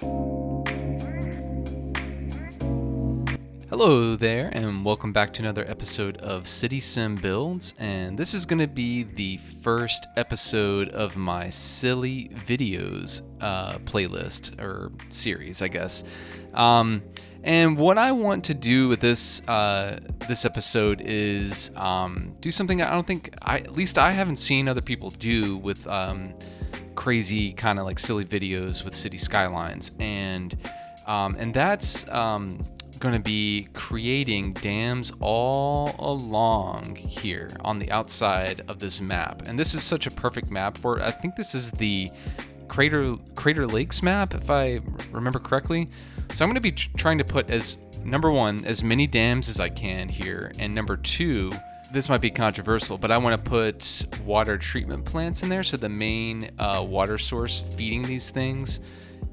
Hello there, and welcome back to another episode of City Sim Builds, and this is going to be the first episode of my silly videos playlist, or series, I guess. And what I want to do with this episode is do something I don't think, at least I haven't seen other people do with crazy kind of like silly videos with City Skylines, and that's going to be creating dams all along here on the outside of this map. And this is such a perfect map for it. I think this is the Crater Lakes map, if I remember correctly. So I'm going to be trying to put, as number one, as many dams as I can here, and number two, this might be controversial, but I want to put water treatment plants in there, so the main water source feeding these things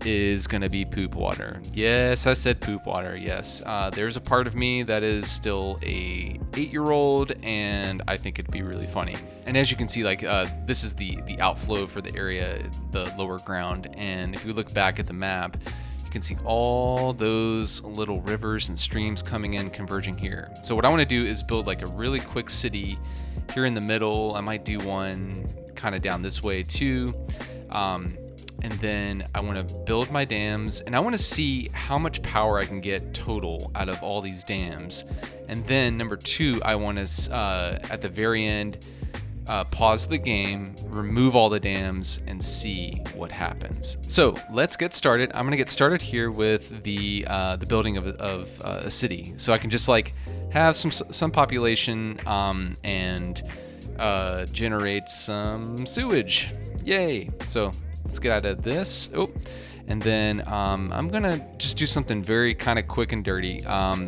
is going to be poop water. Yes, I said poop water. Yes, there's a part of me that is still a 8-year-old, and I think it'd be really funny. And as you can see, like this is the outflow for the area, the lower ground. And if you look back at the map, you can see all those little rivers and streams coming in, converging here. So what I want to do is build like a really quick city here in the middle. I might do one kind of down this way too. And then I want to build my dams, and I want to see how much power I can get total out of all these dams. And then number two, I want to, at the very end, pause the game, remove all the dams, and see what happens. So let's get started. I'm going to get started here with the building of a city. So I can just like have some population and generate some sewage. Yay! So let's get out of this. Oh, and then I'm gonna just do something very kind of quick and dirty.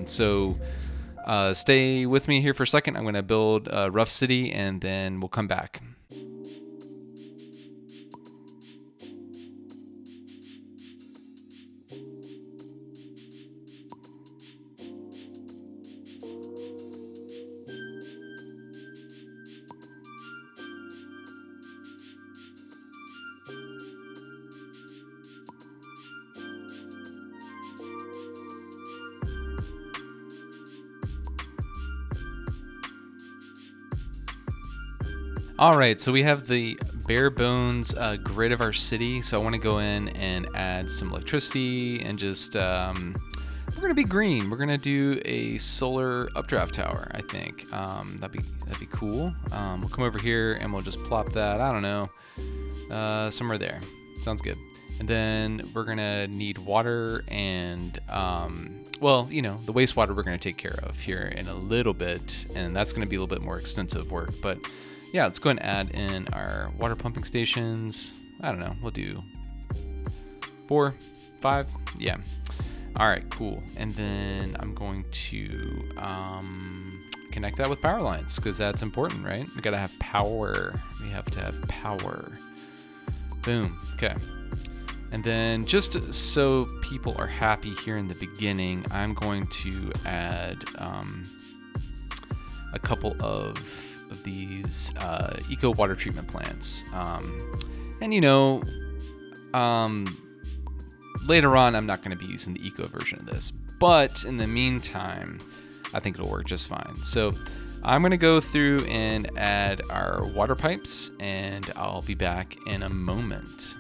So stay with me here for a second. I'm gonna build a rough city, and then we'll come back. All right, so we have the bare bones grid of our city. So I want to go in and add some electricity and just, we're gonna be green. We're gonna do a solar updraft tower, I think. That'd be cool. We'll come over here and we'll just plop that, I don't know, somewhere there. Sounds good. And then we're gonna need water and, well, you know, the wastewater we're gonna take care of here in a little bit, and that's gonna be a little bit more extensive work, but yeah, let's go and add in our water pumping stations. I don't know, we'll do 4, 5, yeah. All right, cool. And then I'm going to connect that with power lines, because that's important, right? We gotta have power. We have to have power. Boom, okay. And then just so people are happy here in the beginning, I'm going to add a couple of these eco water treatment plants. And you know, later on I'm not going to be using the eco version of this, but in the meantime I think it'll work just fine. So I'm going to go through and add our water pipes, and I'll be back in a moment.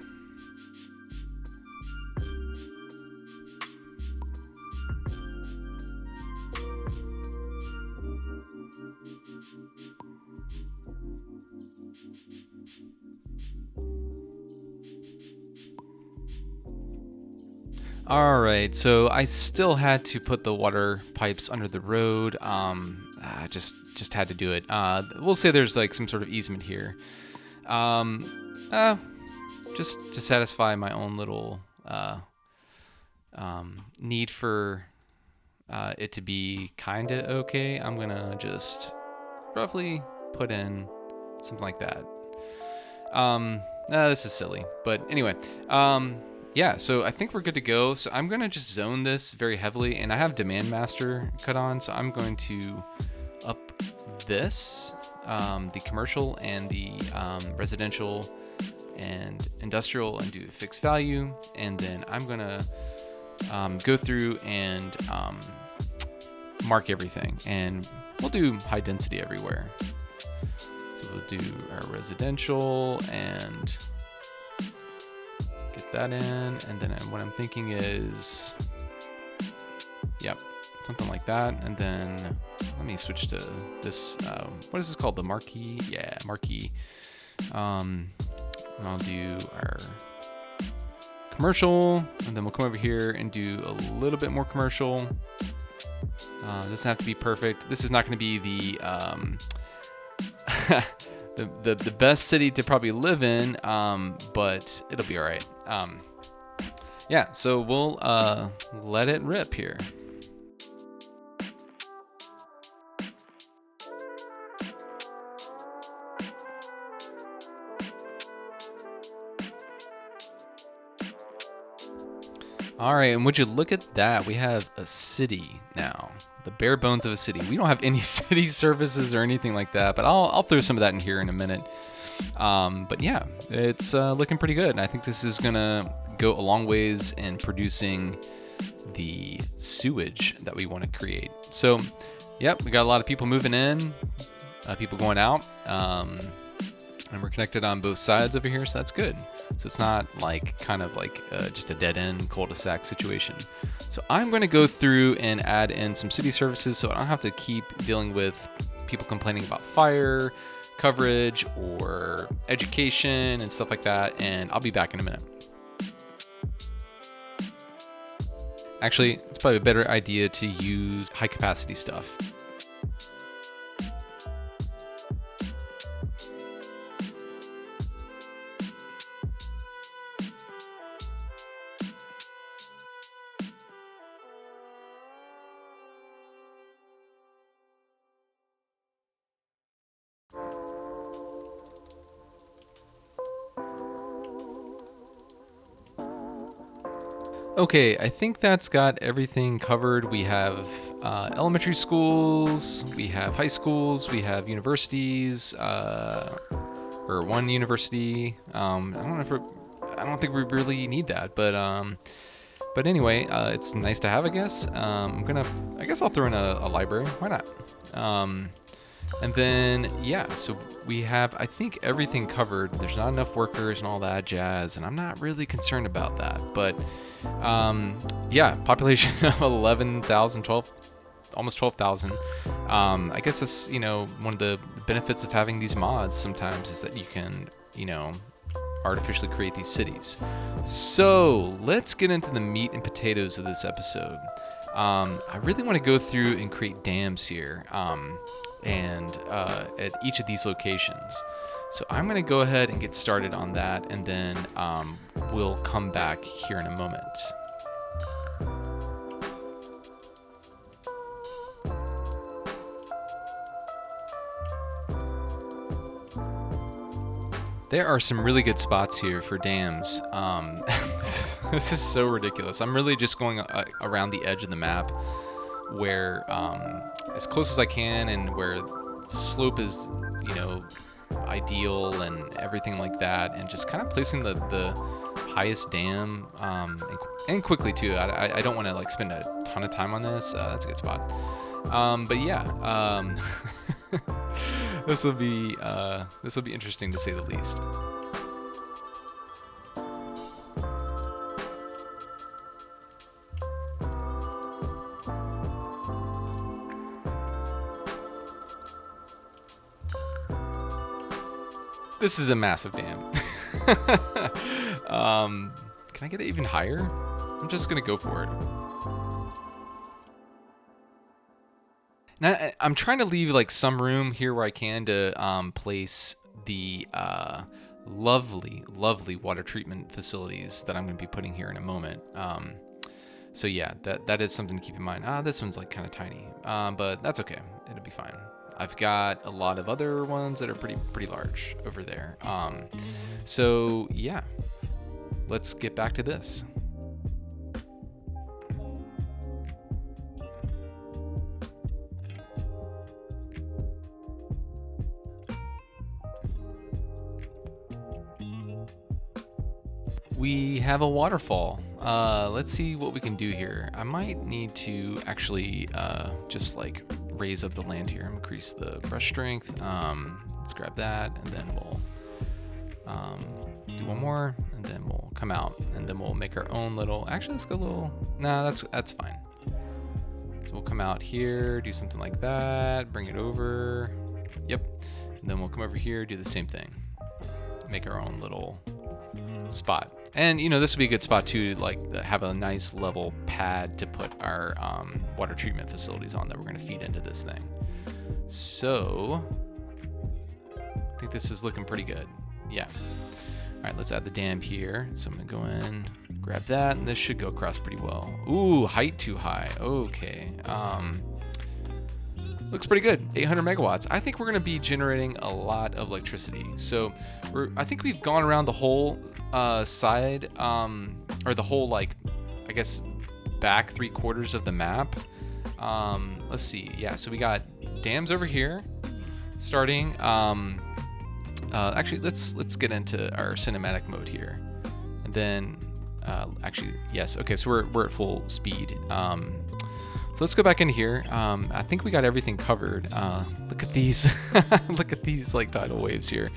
All right, so I still had to put the water pipes under the road. I just had to do it. We'll say there's like some sort of easement here, just to satisfy my own little need for it to be kinda okay. I'm gonna just roughly put in something like that. This is silly, but anyway. Yeah, so I think we're good to go. So I'm going to just zone this very heavily, and I have Demand Master cut on, so I'm going to up this, the commercial and the residential, and industrial and do fixed value. And then I'm going to go through and mark everything. And we'll do high density everywhere. So we'll do our residential and get that in. And then what I'm thinking is, yep, something like that. And then let me switch to this. What is this called? The marquee? Yeah, marquee. And I'll do our commercial, and then we'll come over here and do a little bit more commercial. Doesn't have to be perfect. This is not going to be the the best city to probably live in, but it'll be all right. Yeah, so we'll let it rip here. All right, and would you look at that? We have a city now, the bare bones of a city. We don't have any city services or anything like that, but I'll throw some of that in here in a minute. But yeah, it's looking pretty good. And I think this is gonna go a long ways in producing the sewage that we want to create. So, yep, we got a lot of people moving in, people going out. And we're connected on both sides over here, so that's good. So it's not like kind of like just a dead end cul-de-sac situation. So I'm going to go through and add in some city services so I don't have to keep dealing with people complaining about fire coverage or education and stuff like that. And I'll be back in a minute. Actually, it's probably a better idea to use high capacity stuff. Okay, I think that's got everything covered. We have elementary schools, we have high schools, we have universities, or one university. I don't think we really need that, but anyway, it's nice to have, I guess. I guess I'll throw in a library. Why not? And then, yeah, so we have, I think, everything covered. There's not enough workers and all that jazz, and I'm not really concerned about that. But, yeah, population of 11,000, almost 12,000. I guess that's, one of the benefits of having these mods sometimes is that you can, artificially create these cities. So let's get into the meat and potatoes of this episode. I really want to go through and create dams here. And at each of these locations. So I'm going to go ahead and get started on that, and then we'll come back here in a moment. There are some really good spots here for dams. This is so ridiculous. I'm really just going around the edge of the map where as close as I can and where slope is, ideal and everything like that, and just kind of placing the highest dam and quickly too. I don't want to spend a ton of time on this. That's a good spot. But yeah, this will be interesting to say the least. This is a massive dam. Can I get it even higher? I'm just gonna go for it. Now I'm trying to leave some room here where I can to place the lovely water treatment facilities that I'm gonna be putting here in a moment. So yeah, that is something to keep in mind. This one's kind of tiny, but that's okay. It'll be fine. I've got a lot of other ones that are pretty large over there. So yeah, let's get back to this. we have a waterfall. Let's see what we can do here. I might need to actually just like raise up the land here, increase the brush strength. Let's grab that, and then we'll do one more, and then we'll come out, and then we'll make our own little, actually let's go a little, nah, that's fine. So we'll come out here, do something like that, bring it over, yep, and then we'll come over here, do the same thing, make our own little spot. And you know, this would be a good spot too, like have a nice level pad to put our water treatment facilities on that we're going to feed into this thing. So I think this is looking pretty good. Yeah. All right, let's add the dam here. So I'm gonna go in, grab that, and this should go across pretty well. Ooh, height too high. Okay. Looks pretty good. 800 megawatts. I think we're gonna be generating a lot of electricity. So I think we've gone around the whole side, or the whole, like, I guess back 3/4 of the map. Let's see. Yeah. So we got dams over here, starting. Actually, let's get into our cinematic mode here, and then actually, yes, okay, so we're at full speed. So let's go back in here. I think we got everything covered. Look at these, look at these like tidal waves here.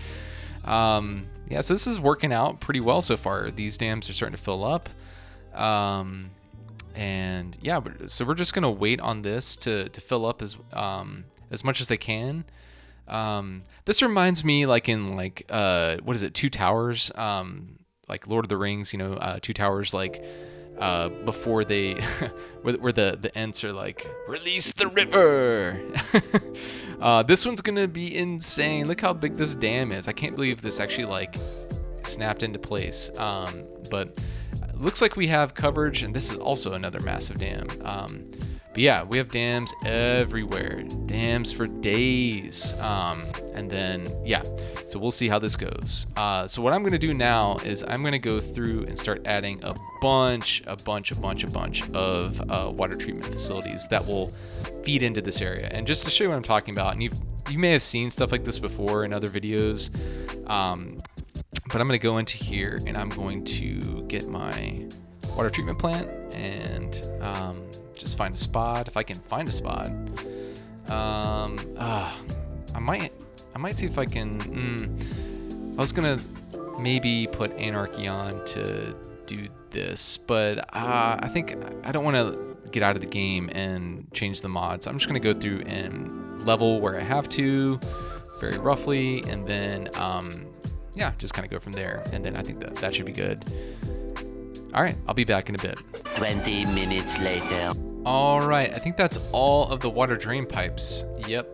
Yeah, so this is working out pretty well so far. These dams are starting to fill up, and yeah, so we're just gonna wait on this to fill up as much as they can. This reminds me, like in like what is it, Two Towers, like Lord of the Rings, you know, Two Towers, like before they where the Ents are like, release the river. This one's gonna be insane. Look how big this dam is. I can't believe this actually like snapped into place. But it looks like we have coverage, and this is also another massive dam. But yeah, we have dams everywhere, dams for days. And then, yeah, so we'll see how this goes. So what I'm gonna do now is I'm gonna go through and start adding a bunch of water treatment facilities that will feed into this area. And just to show you what I'm talking about, and you may have seen stuff like this before in other videos, but I'm gonna go into here and I'm going to get my water treatment plant and just find a spot, if I can find a spot. I might see if I can. I was gonna maybe put Anarchy on to do this, but I think I don't want to get out of the game and change the mods. I'm just gonna go through and level where I have to, very roughly, and then yeah, just kind of go from there. And then I think that should be good. All right, I'll be back in a bit. 20 minutes later. All right, I think that's all of the water drain pipes. Yep,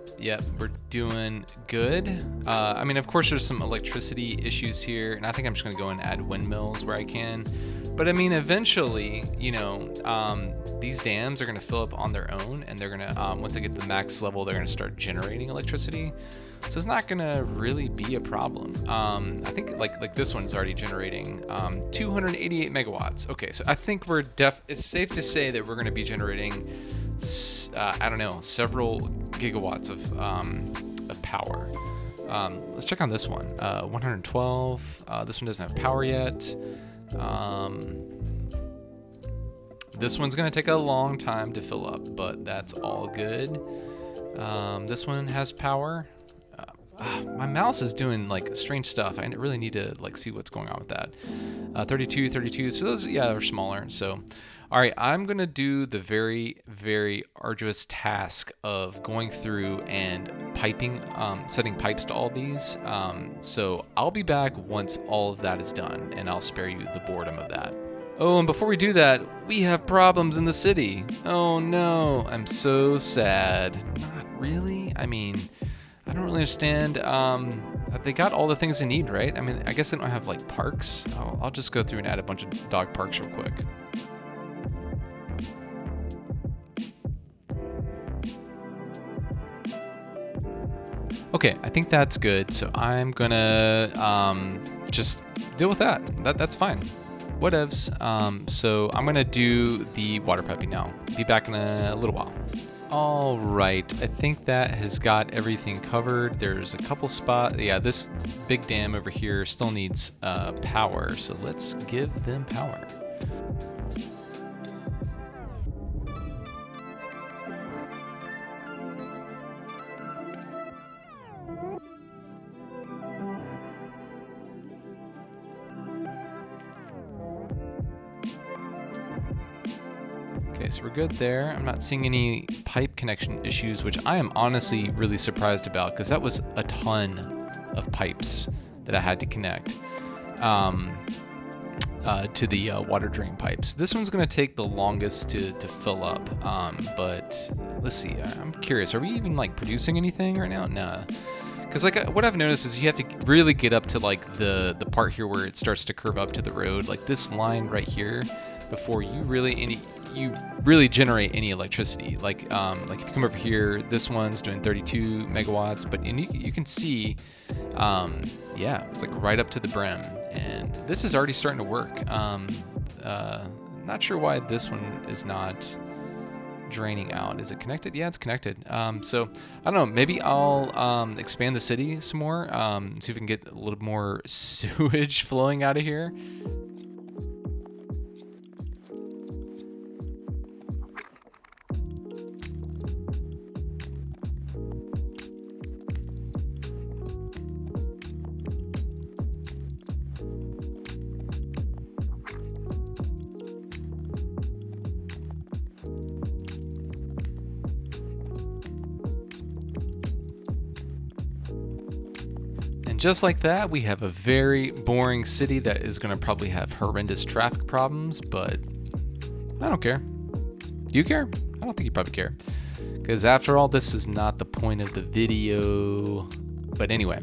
we're doing good. I mean, of course, there's some electricity issues here, and I think I'm just gonna go and add windmills where I can. But I mean, eventually, you know, these dams are gonna fill up on their own, and they're gonna, once they get to the max level, they're gonna start generating electricity. So it's not gonna really be a problem. I think like this one's already generating 288 megawatts. Okay, so I think it's safe to say that we're gonna be generating, I don't know, several gigawatts of power. Let's check on this one. 112. This one doesn't have power yet. This one's gonna take a long time to fill up, but that's all good. This one has power. My mouse is doing like strange stuff. I really need to like see what's going on with that. 32. So those, yeah, are smaller. So, all right, I'm gonna do the very, very arduous task of going through and piping, setting pipes to all these. So I'll be back once all of that is done, and I'll spare you the boredom of that. Oh, and before we do that, we have problems in the city. Oh no, I'm so sad. Not really. I mean, I don't really understand. They got all the things they need, right? I mean, I guess they don't have like parks. I'll just go through and add a bunch of dog parks real quick. Okay, I think that's good. So I'm gonna just deal with that. That's fine. Whatevs. So I'm gonna do the water piping now. Be back in a little while. All right, I think that has got everything covered. There's a couple spots. Yeah, this big dam over here still needs power, so let's give them power. Okay, so we're good there. I'm not seeing any pipe connection issues, which I am honestly really surprised about because that was a ton of pipes that I had to connect to the water drain pipes. This one's going to take the longest to fill up, but let's see. I'm curious. Are we even like producing anything right now? Nah. Because like what I've noticed is you have to really get up to like the part here where it starts to curve up to the road, like this line right here, before you really generate any electricity. Like if you come over here, this one's doing 32 megawatts, but you can see, yeah, it's like right up to the brim, and this is already starting to work. Not sure why this one is not draining out. Is it connected? Yeah, it's connected. So I don't know, maybe I'll expand the city some more, see if we can get a little more sewage flowing out of here. And just like that, we have a very boring city that is going to probably have horrendous traffic problems, but I don't care. Do you care? I don't think you probably care. Because after all, this is not the point of the video. But anyway,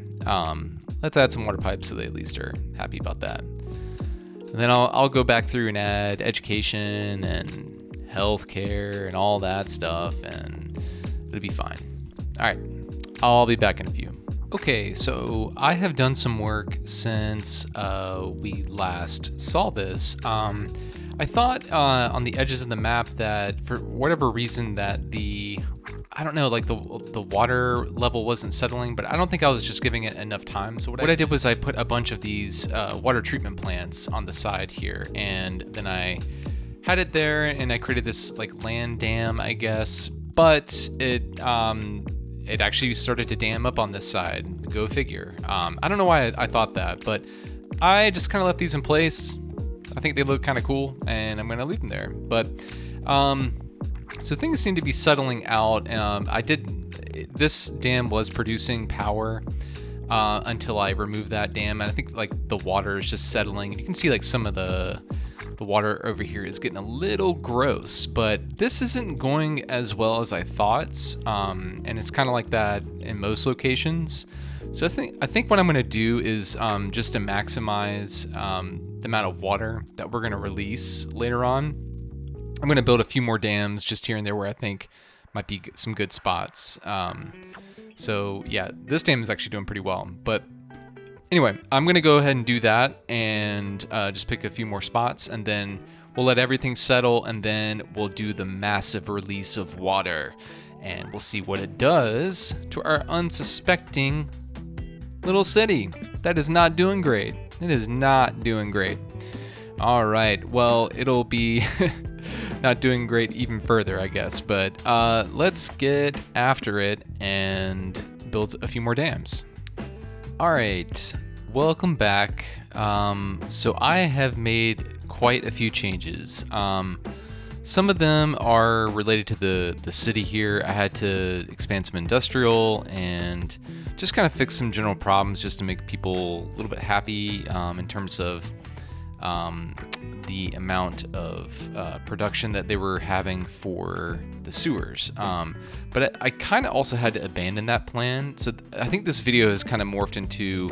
let's add some water pipes so they at least are happy about that. And then I'll go back through and add education and healthcare and all that stuff, and it'll be fine. All right, I'll be back in a few. Okay, so I have done some work since we last saw this. I thought on the edges of the map that for whatever reason that I don't know, like the water level wasn't settling, but I don't think I was just giving it enough time. So what I did was I put a bunch of these water treatment plants on the side here, and then I had it there, and I created this like land dam, I guess, but it actually started to dam up on this side. Go figure. I don't know why I thought that, but I just kind of left these in place. I think they look kind of cool, and I'm going to leave them there. But so things seem to be settling out. This dam was producing power until I removed that dam, and I think like the water is just settling. And you can see like some of the water over here is getting a little gross, but this isn't going as well as I thought, and it's kind of like that in most locations. So I think what I'm going to do is just to maximize the amount of water that we're going to release later on, I'm going to build a few more dams just here and there where I think might be some good spots. So yeah, this dam is actually doing pretty well, but anyway, I'm going to go ahead and do that and just pick a few more spots, and then we'll let everything settle, and then we'll do the massive release of water, and we'll see what it does to our unsuspecting little city that is not doing great. It is not doing great. All right, well, it'll be not doing great even further, I guess, but let's get after it and build a few more dams. All right, welcome back. So I have made quite a few changes. Some of them are related to the city here. I had to expand some industrial and just kind of fix some general problems just to make people a little bit happy in terms of the amount of production that they were having for the sewers. But I kind of also had to abandon that plan. So I think this video has kind of morphed into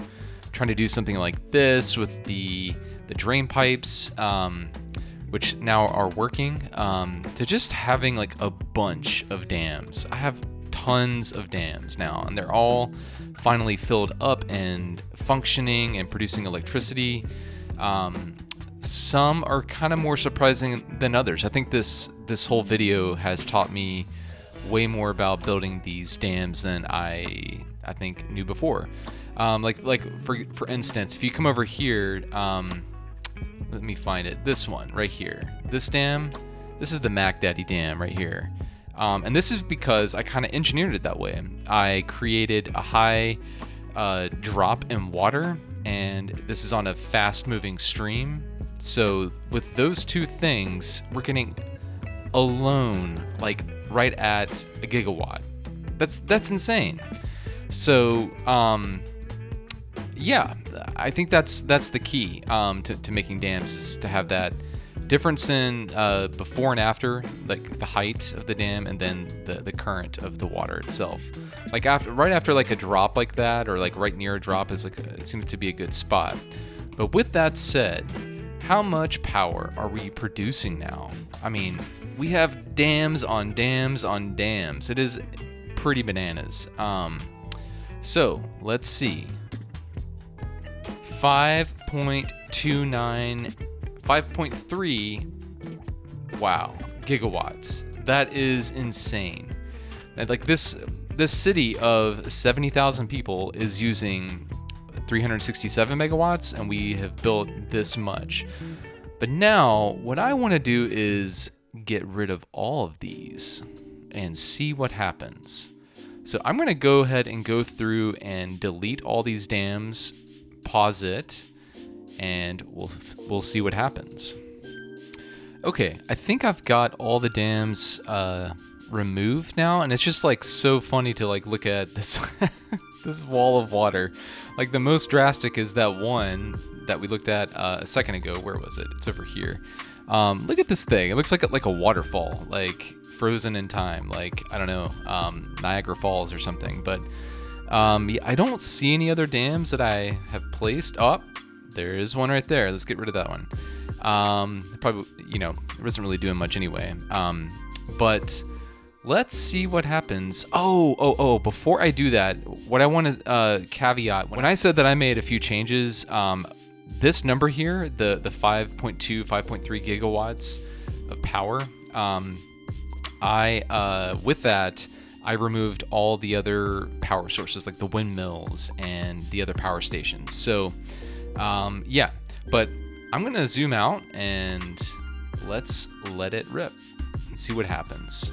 trying to do something like this with the drain pipes, which now are working, to just having like a bunch of dams. I have tons of dams now, and they're all finally filled up and functioning and producing electricity. Some are kind of more surprising than others. I think this whole video has taught me way more about building these dams than I think knew before. Like for instance, if you come over here, let me find it. This one right here. This dam. This is the Mac Daddy Dam right here. And this is because I kind of engineered it that way. I created a high drop in water, and this is on a fast-moving stream. So with those two things, we're getting alone like right at a gigawatt. That's insane. So yeah, I think that's the key to making dams, is to have that difference in before and after, like the height of the dam and then the current of the water itself. Like right after like a drop like that, or like right near a drop, is like it seems to be a good spot. But with that said, how much power are we producing now? I mean, we have dams on dams on dams. It is pretty bananas. So let's see. 5.3 wow, gigawatts. That is insane. And like this city of 70,000 people is using 367 megawatts, and we have built this much. But now what I want to do is get rid of all of these and see what happens. So I'm going to go ahead and go through and delete all these dams, pause it, and we'll see what happens. Okay, I think I've got all the dams removed now, and it's just like so funny to like look at this this wall of water. Like the most drastic is that one that we looked at a second ago. Where was it? It's over here. Look at this thing. It looks like a waterfall, like frozen in time, like I don't know, Niagara Falls or something. But yeah, I don't see any other dams that I have placed. Oh, there is one right there. Let's get rid of that one. Probably, you know, it wasn't really doing much anyway. But let's see what happens. Oh, before I do that, what I want to caveat, when I said that I made a few changes, this number here, the 5.2, 5.3 gigawatts of power, with that, I removed all the other power sources, like the windmills and the other power stations. So, yeah, but I'm going to zoom out and let's let it rip and see what happens.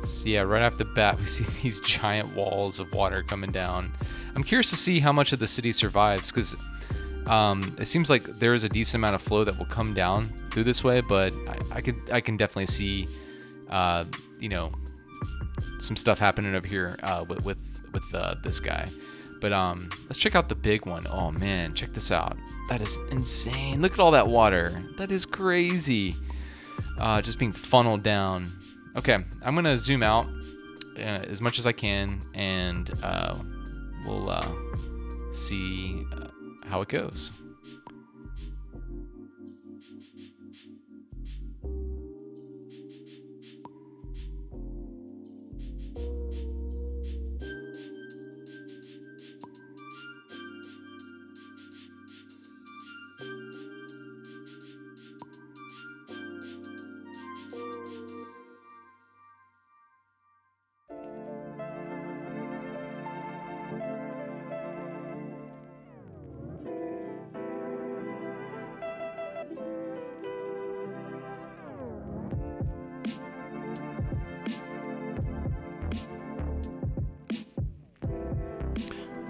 So yeah, right off the bat, we see these giant walls of water coming down. I'm curious to see how much of the city survives, because it seems like there is a decent amount of flow that will come down through this way, but I can definitely see, you know, some stuff happening over here with this guy. But let's check out the big one. Oh man, check this out. That is insane. Look at all that water. That is crazy. Just being funneled down. Okay, I'm gonna zoom out as much as I can, and we'll see how it goes.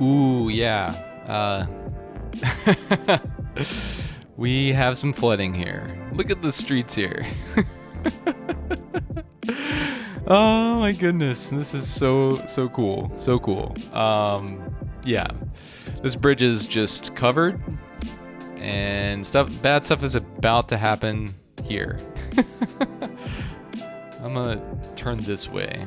Ooh, yeah. We have some flooding here. Look at the streets here. Oh my goodness, this is so cool. So cool. Yeah. This bridge is just covered, and bad stuff is about to happen here. I'm gonna turn this way.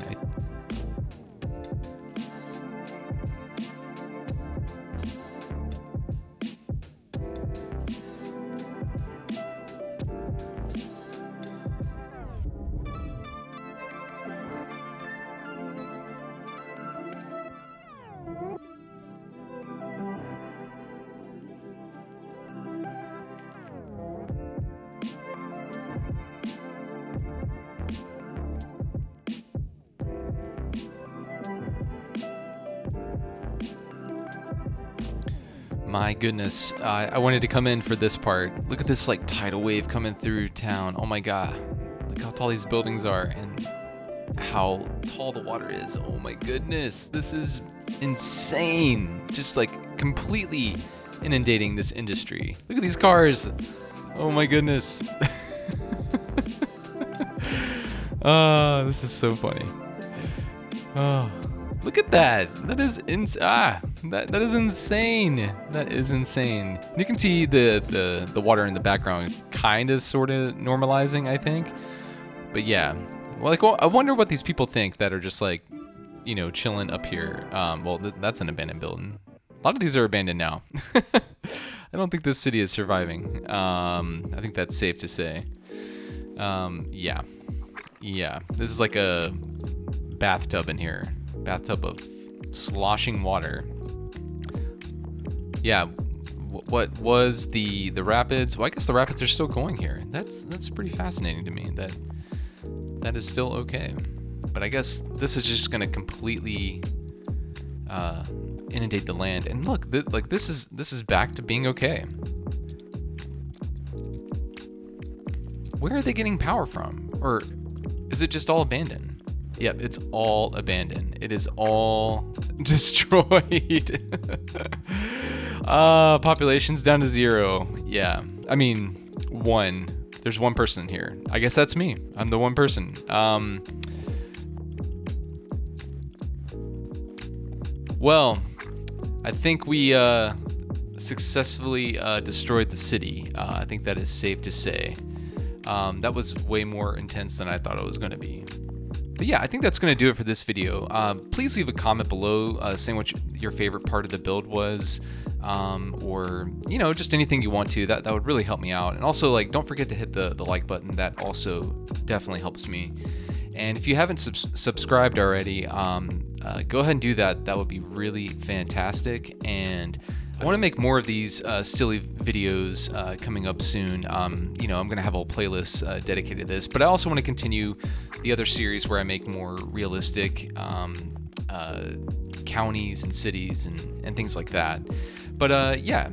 My goodness, I wanted to come in for this part. Look at this like tidal wave coming through town. Oh my god, look how tall these buildings are and how tall the water is. Oh my goodness, this is insane. Just like completely inundating this industry. Look at these cars. Oh my goodness. Oh, this is so funny. Oh, look at that. That is that is insane. That is insane. You can see the water in the background kind of sort of normalizing, I think. But yeah. Well, I wonder what these people think that are just like, you know, chilling up here. Well, that's an abandoned building. A lot of these are abandoned now. I don't think this city is surviving. I think that's safe to say. Yeah. This is like a bathtub in here. Bathtub of sloshing water. Yeah. What was the rapids? Well, I guess the rapids are still going here. That's pretty fascinating to me. That is still okay. But I guess this is just gonna completely inundate the land. And look, this is back to being okay. Where are they getting power from? Or is it just all abandoned? Yep, it's all abandoned. It is all destroyed. Population's down to 0. Yeah, I mean, 1. There's 1 person here. I guess that's me. I'm the 1 person. Well, I think we successfully destroyed the city. I think that is safe to say. That was way more intense than I thought it was going to be. But yeah, I think that's going to do it for this video. Please leave a comment below saying what your favorite part of the build was, or, you know, just anything you want to. That would really help me out. And also, like, don't forget to hit the like button. That also definitely helps me. And if you haven't subscribed already, go ahead and do that. That would be really fantastic. And I want to make more of these silly videos coming up soon. You know, I'm going to have a whole playlist dedicated to this, but I also want to continue the other series where I make more realistic counties and cities and things like that. But yeah,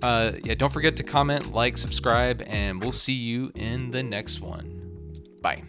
don't forget to comment, like, subscribe, and we'll see you in the next one. Bye.